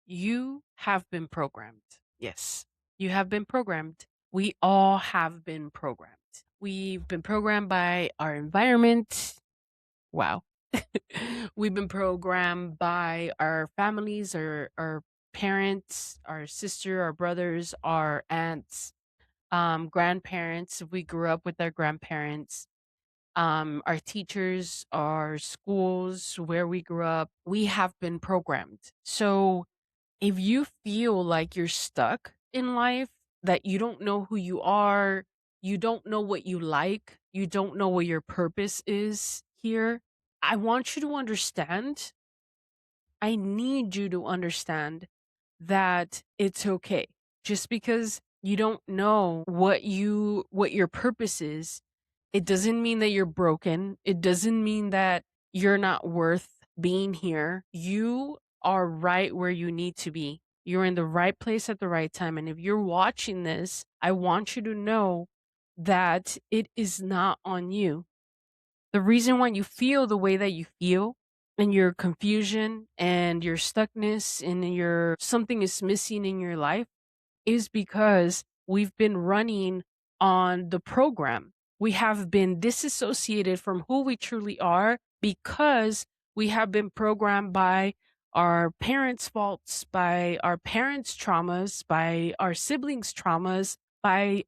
You have been programmed. Yes, you have been programmed. We all have been programmed. We've been programmed by our environment. Wow. We've been programmed by our families, our parents, our sister, our brothers, our aunts, grandparents. If we grew up with our grandparents, our teachers, our schools, where we grew up, we have been programmed. So if you feel like you're stuck in life, that you don't know who you are, you don't know what you like, you don't know what your purpose is here, I want you to understand, I need you to understand that it's okay. Just because you don't know what your purpose is, it doesn't mean that you're broken. It doesn't mean that you're not worth being here. You are right where you need to be. You're in the right place at the right time. And if you're watching this, I want you to know that it is not on you. The reason why you feel the way that you feel and your confusion and your stuckness and your something is missing in your life is because we've been running on the program. We have been disassociated from who we truly are because we have been programmed by our parents' faults, by our parents' traumas, by our siblings' traumas, by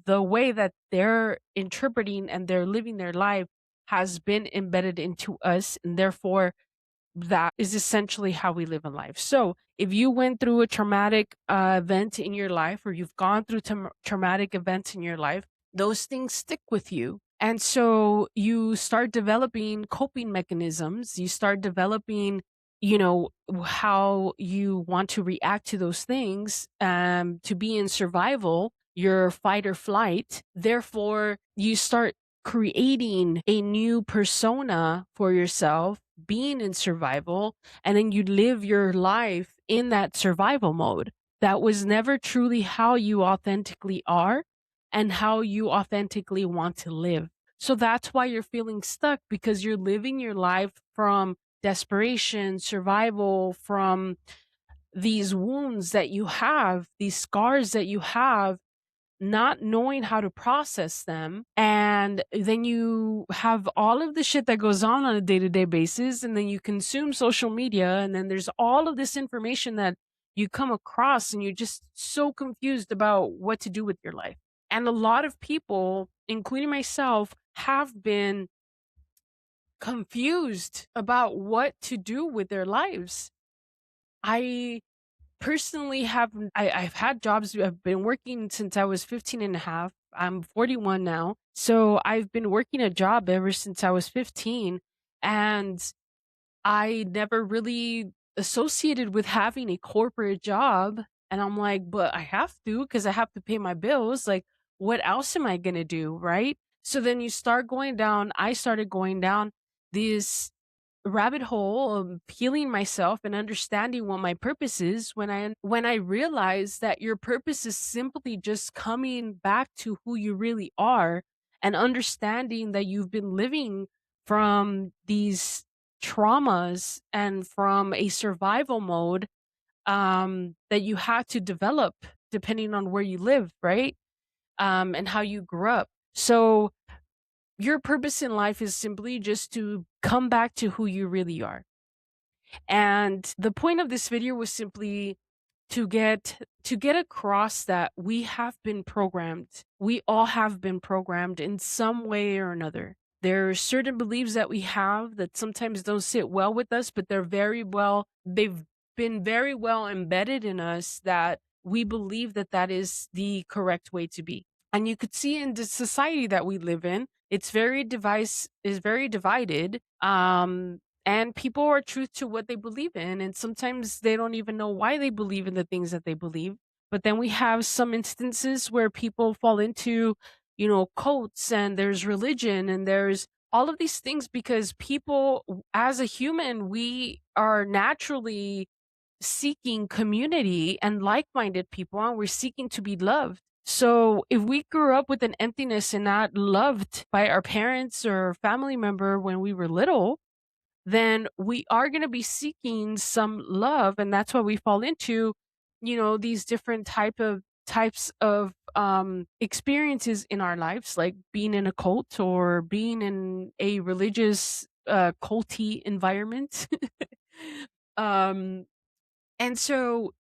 the way that they're interpreting and they're living their life has been embedded into us. And therefore, that is essentially how we live in life. So, if you went through a traumatic event in your life, or you've gone through traumatic events in your life, those things stick with you. And so you start developing coping mechanisms. You start developing, how you want to react to those things to be in survival, your fight or flight. Therefore, you start creating a new persona for yourself, being in survival, and then you live your life in that survival mode. That was never truly how you authentically are and how you authentically want to live. So that's why you're feeling stuck, because you're living your life from desperation, survival, from these wounds that you have, these scars that you have, not knowing how to process them. And then you have all of the shit that goes on a day-to-day basis, and then you consume social media, and then there's all of this information that you come across, and you're just so confused about what to do with your life. And a lot of people, including myself, have been confused about what to do with their lives. I personally I've had jobs. I've been working since I was 15 and a half. I'm 41 now. So I've been working a job ever since I was 15, and I never really associated with having a corporate job. And I'm like, but I have to, because I have to pay my bills. Like, what else am I going to do? Right. So then I started going down this rabbit hole of healing myself and understanding what my purpose is, when I realized that your purpose is simply just coming back to who you really are, and understanding that you've been living from these traumas and from a survival mode that you had to develop depending on where you live, right? And how you grew up. So your purpose in life is simply just to come back to who you really are. And the point of this video was simply to get across that we have been programmed. We all have been programmed in some way or another. There are certain beliefs that we have that sometimes don't sit well with us, but they've been very well embedded in us, that we believe that that is the correct way to be. And you could see in the society that we live in, is very divided. And people are true to what they believe in, and sometimes they don't even know why they believe in the things that they believe. But then we have some instances where people fall into, cults, and there's religion, and there's all of these things, because people, as a human, we are naturally seeking community and like-minded people, and we're seeking to be loved. So if we grew up with an emptiness and not loved by our parents or family member when we were little, then we are going to be seeking some love, and that's why we fall into, these different types of experiences in our lives, like being in a cult or being in a religious culty environment. um and so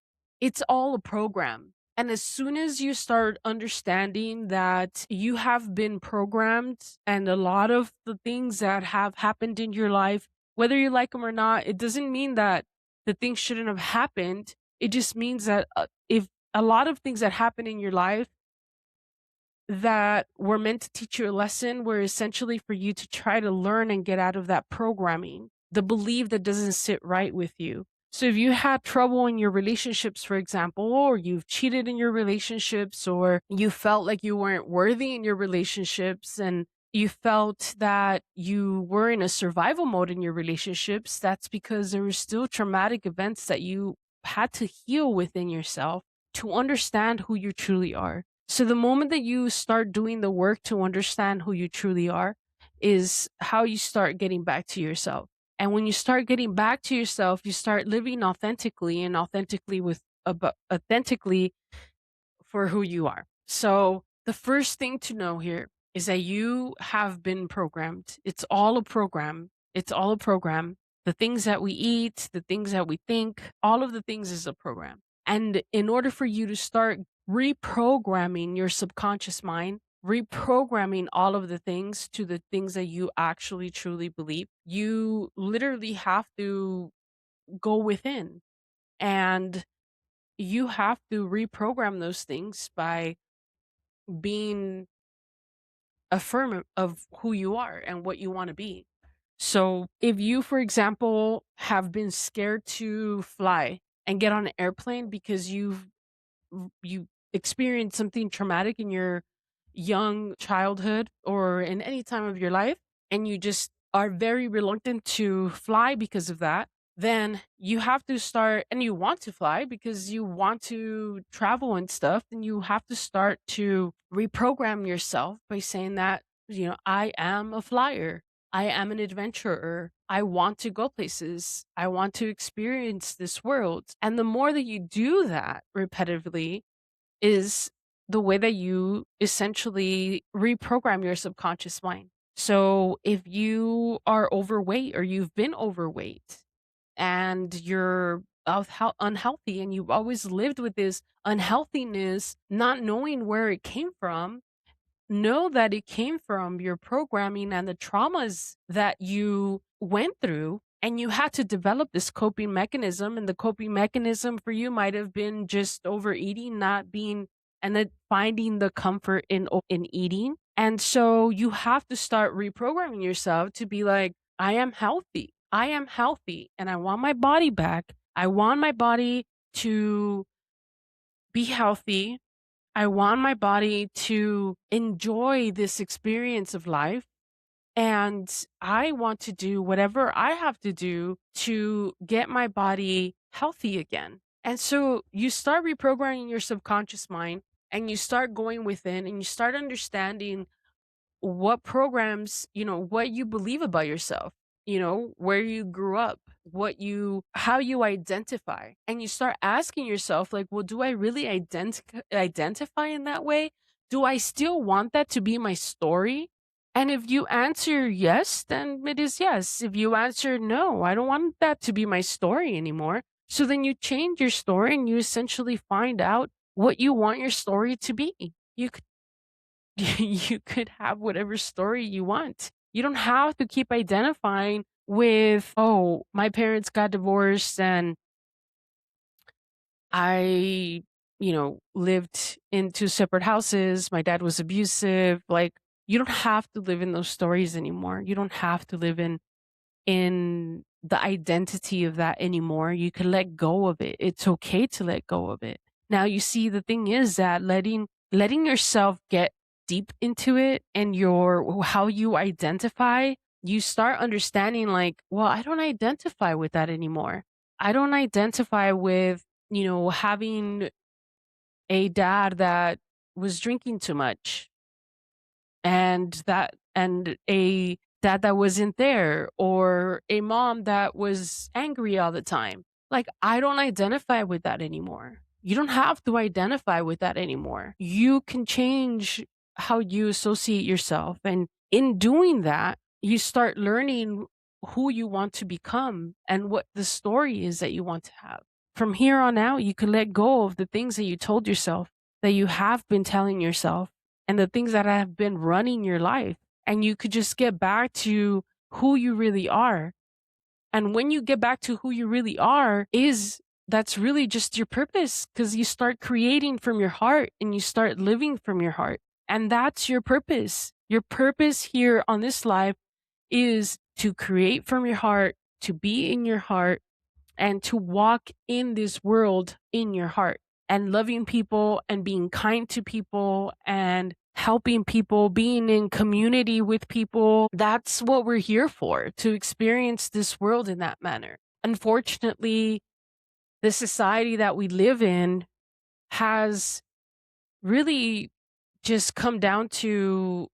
it's all a program. And as soon as you start understanding that you have been programmed, and a lot of the things that have happened in your life, whether you like them or not, it doesn't mean that the things shouldn't have happened. It just means that if a lot of things that happen in your life that were meant to teach you a lesson were essentially for you to try to learn and get out of that programming, the belief that doesn't sit right with you. So if you had trouble in your relationships, for example, or you've cheated in your relationships, or you felt like you weren't worthy in your relationships, and you felt that you were in a survival mode in your relationships, that's because there were still traumatic events that you had to heal within yourself to understand who you truly are. So the moment that you start doing the work to understand who you truly are is how you start getting back to yourself. And when you start getting back to yourself, you start living authentically, and authentically for who you are. So the first thing to know here is that you have been programmed. It's all a program. It's all a program. The things that we eat, the things that we think, all of the things is a program. And in order for you to start reprogramming your subconscious mind, reprogramming all of the things to the things that you actually truly believe, you literally have to go within, and you have to reprogram those things by being affirming of who you are and what you want to be. So, if you, for example, have been scared to fly and get on an airplane because you experienced something traumatic in your young childhood or in any time of your life, and you just are very reluctant to fly because of that, then you have to start, and you want to fly because you want to travel and stuff, then you have to start to reprogram yourself by saying that, I am a flyer. I am an adventurer. I want to go places. I want to experience this world. And the more that you do that repetitively, is the way that you essentially reprogram your subconscious mind. So if you are overweight, or you've been overweight, and you're unhealthy, and you've always lived with this unhealthiness, not knowing where it came from, know that it came from your programming and the traumas that you went through, and you had to develop this coping mechanism. And the coping mechanism for you might have been just overeating, not being, and then finding the comfort in eating. And so you have to start reprogramming yourself to be like, I am healthy. I am healthy, and I want my body back. I want my body to be healthy. I want my body to enjoy this experience of life. And I want to do whatever I have to do to get my body healthy again. And so you start reprogramming your subconscious mind, and you start going within, and you start understanding what programs, what you believe about yourself, where you grew up, how you identify. And you start asking yourself, like, well, do I really identify in that way? Do I still want that to be my story? And if you answer yes, then it is yes. If you answer no, I don't want that to be my story anymore. So then you change your story, and you essentially find out what you want your story to be. You you could have whatever story you want. You don't have to keep identifying with, oh, my parents got divorced, and I, lived in two separate houses. My dad was abusive. Like, you don't have to live in those stories anymore. You don't have to live in the identity of that anymore. You can let go of it. It's okay to let go of it. Now, you see, the thing is that letting yourself get deep into it, and how you identify, you start understanding, like, well, I don't identify with that anymore. I don't identify with, having a dad that was drinking too much, and a dad that wasn't there, or a mom that was angry all the time. Like, I don't identify with that anymore. You don't have to identify with that anymore. You can change how you associate yourself. And in doing that, you start learning who you want to become and what the story is that you want to have. From here on out, you can let go of the things that you told yourself, that you have been telling yourself, and the things that have been running your life. And you could just get back to who you really are. And when you get back to who you really are, is that's really just your purpose, because you start creating from your heart and you start living from your heart. And that's your purpose. Your purpose here on this life is to create from your heart, to be in your heart, and to walk in this world in your heart, and loving people and being kind to people and helping people, being in community with people. That's what we're here for, to experience this world in that manner. Unfortunately, the society that we live in has really just come down to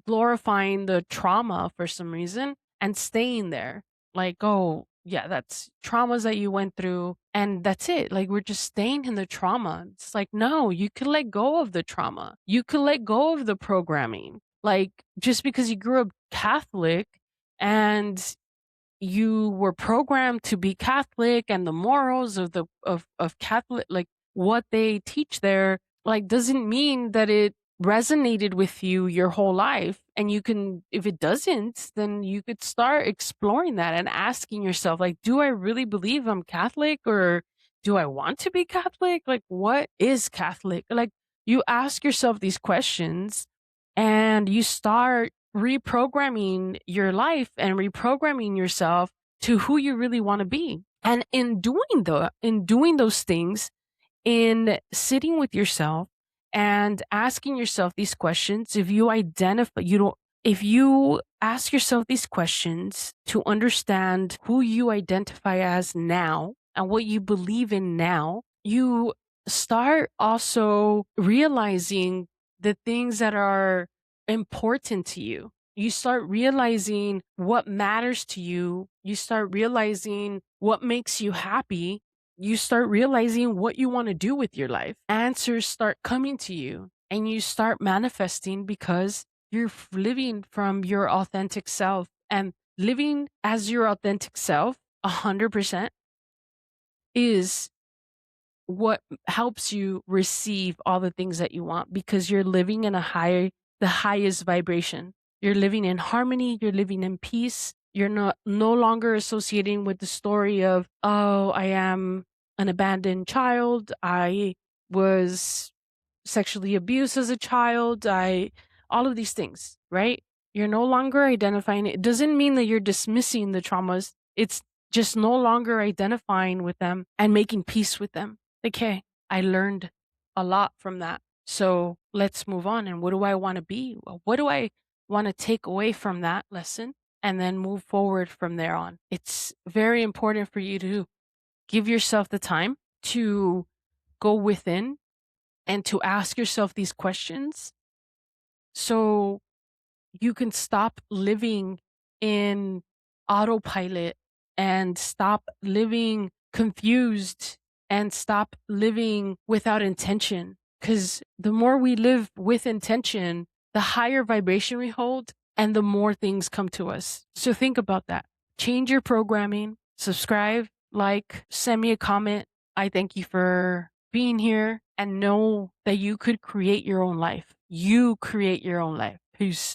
glorifying the trauma for some reason and staying there. Like, oh, yeah, that's traumas that you went through and that's it. Like, we're just staying in the trauma. It's like, no, you can let go of the trauma. You can let go of the programming. Like, just because you grew up Catholic and you were programmed to be Catholic, and the morals of of Catholic, like what they teach there, like doesn't mean that it resonated with you your whole life. And you can, if it doesn't, then you could start exploring that and asking yourself, like, do I really believe I'm Catholic, or do I want to be Catholic? Like, what is Catholic? Like, you ask yourself these questions and you start reprogramming your life and reprogramming yourself to who you really want to be. And in doing those things, in sitting with yourself and asking yourself these questions, if you identify, you don't, if you ask yourself these questions to understand who you identify as now and what you believe in now, you start also realizing the things that are important to you. You start realizing what matters to you. You start realizing what makes you happy. You start realizing what you want to do with your life. Answers start coming to you and you start manifesting because you're living from your authentic self. And living as your authentic self 100% is what helps you receive all the things that you want, because you're living in the highest vibration. You're living in harmony, you're living in peace. You're not no longer associating with the story of, oh, I am an abandoned child, I was sexually abused as a child, I all of these things, right? You're no longer identifying it. It doesn't mean that you're dismissing the traumas. It's just no longer identifying with them and making peace with them. Okay, I learned a lot from that. So let's move on. And what do I want to be? What do I want to take away from that lesson and then move forward from there on? It's very important for you to give yourself the time to go within and to ask yourself these questions so you can stop living in autopilot and stop living confused and stop living without intention. Because the more we live with intention, the higher vibration we hold and the more things come to us. So think about that. Change your programming, subscribe, like, send me a comment. I thank you for being here, and know that you could create your own life. You create your own life. Peace.